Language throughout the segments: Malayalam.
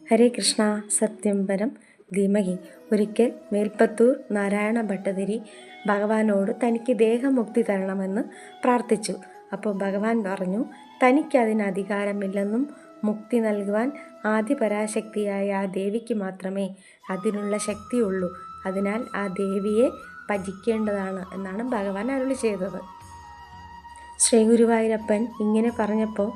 ഹരേ കൃഷ്ണ. സത്യം പരം ധീമഹി. ഒരിക്കൽ മേൽപ്പത്തൂർ നാരായണ ഭട്ടതിരി ഭഗവാനോട് തനിക്ക് ദേഹമുക്തി തരണമെന്ന് പ്രാർത്ഥിച്ചു. അപ്പോൾ ഭഗവാൻ പറഞ്ഞു, തനിക്കതിന് അധികാരമില്ലെന്നും മുക്തി നൽകുവാൻ ആദിപരാശക്തിയായ ആ ദേവിക്ക് മാത്രമേ അതിനുള്ള ശക്തിയുള്ളൂ. അതിനാൽ ആ ദേവിയെ ഭജിക്കേണ്ടതാണ് എന്നാണ് ഭഗവാൻ അരുളി ചെയ്തത്. ശ്രീ ഗുരുവായൂരപ്പൻ ഇങ്ങനെ പറഞ്ഞപ്പോൾ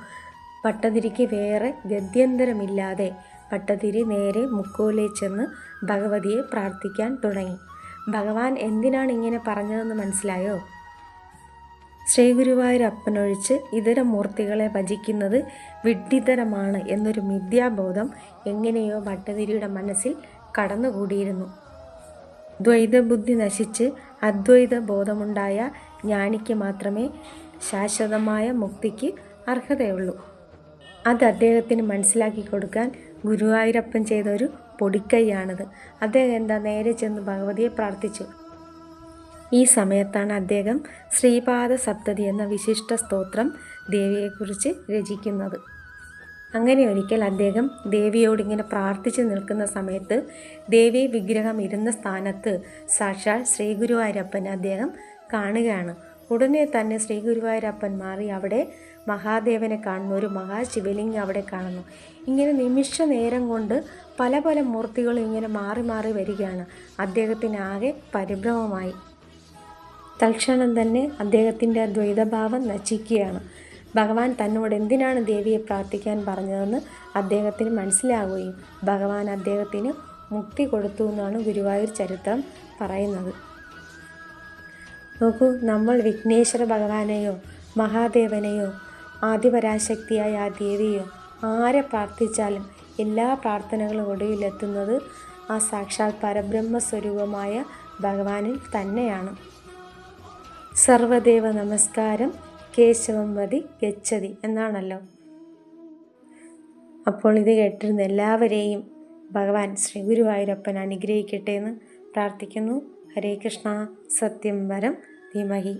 ഭട്ടതിരിക്ക് വേറെ ഗത്യന്തരമില്ലാതെ ഭട്ടതിരി നേരെ മുക്കോലെ ചെന്ന് ഭഗവതിയെ പ്രാർത്ഥിക്കാൻ തുടങ്ങി. ഭഗവാൻ എന്തിനാണ് ഇങ്ങനെ പറഞ്ഞതെന്ന് മനസ്സിലായോ? ശ്രീ ഗുരുവായൂരപ്പനൊഴിച്ച് ഇതര മൂർത്തികളെ ഭജിക്കുന്നത് വിഡ്ഢിത്തരമാണ് എന്നൊരു മിഥ്യാബോധം എങ്ങനെയോ ഭട്ടതിരിയുടെ മനസ്സിൽ കടന്നുകൂടിയിരുന്നു. ദ്വൈതബുദ്ധി നശിച്ച് അദ്വൈത ബോധമുണ്ടായ ജ്ഞാനിക്ക് മാത്രമേ ശാശ്വതമായ മുക്തിക്ക് അർഹതയുള്ളൂ. അത് അദ്ദേഹത്തിന് മനസ്സിലാക്കി കൊടുക്കാൻ ഗുരുവായൂരപ്പൻ ചെയ്ത ഒരു പൊടിക്കൈയാണിത്. അദ്ദേഹം നേരെ ചെന്ന് ഭഗവതിയെ പ്രാർത്ഥിച്ചു. ഈ സമയത്താണ് അദ്ദേഹം ശ്രീപാദ സപ്തതി എന്ന വിശിഷ്ട സ്തോത്രം ദേവിയെക്കുറിച്ച് രചിക്കുന്നത്. അങ്ങനെ ഒരിക്കൽ അദ്ദേഹം ദേവിയോടിങ്ങനെ പ്രാർത്ഥിച്ചു നിൽക്കുന്ന സമയത്ത് ദേവി വിഗ്രഹം ഇരുന്ന സ്ഥാനത്ത് സാക്ഷാൽ ശ്രീ ഗുരുവായൂരപ്പൻ അദ്ദേഹം കാണുകയാണ്. ഉടനെ തന്നെ ശ്രീ ഗുരുവായൂരപ്പൻ മാറി അവിടെ മഹാദേവനെ കാണുന്നു. ഒരു മഹാശിവലിംഗം അവിടെ കാണുന്നു. ഇങ്ങനെ നിമിഷ നേരം കൊണ്ട് പല പല മൂർത്തികളും ഇങ്ങനെ മാറി മാറി വരികയാണ്. അദ്ദേഹത്തിന് ആകെ പരിഭ്രമമായി. തൽക്ഷണം തന്നെ അദ്ദേഹത്തിൻ്റെ ദ്വൈതഭാവം നശിക്കുകയാണ്. ഭഗവാൻ തന്നോട് എന്തിനാണ് ദേവിയെ പ്രാർത്ഥിക്കാൻ പറഞ്ഞതെന്ന് അദ്ദേഹത്തിന് മനസ്സിലാവുകയും ഭഗവാൻ അദ്ദേഹത്തിന് മുക്തി കൊടുത്തു എന്നാണ് ഗുരുവായൂർ ചരിത്രം പറയുന്നത്. നോക്കൂ, നമ്മൾ വിഘ്നേശ്വര ഭഗവാനെയോ മഹാദേവനെയോ ആദിപരാശക്തിയായ ആ ദേവിയോ ആരെ പ്രാർത്ഥിച്ചാലും എല്ലാ പ്രാർത്ഥനകളും ഒടുവിലെത്തുന്നത് ആ സാക്ഷാൽ പരബ്രഹ്മസ്വരൂപമായ ഭഗവാനിൽ തന്നെയാണ്. സർവദേവ നമസ്കാരം കേശവം വതി ഗച്ഛതി എന്നാണല്ലോ. അപ്പോൾ ഇത് കേട്ടിരുന്ന എല്ലാവരെയും ഭഗവാൻ ശ്രീ ഗുരുവായൂരപ്പൻ അനുഗ്രഹിക്കട്ടെ എന്ന് പ്രാർത്ഥിക്കുന്നു. ഹരേ കൃഷ്ണ. സത്യം പരം ധീമഹി.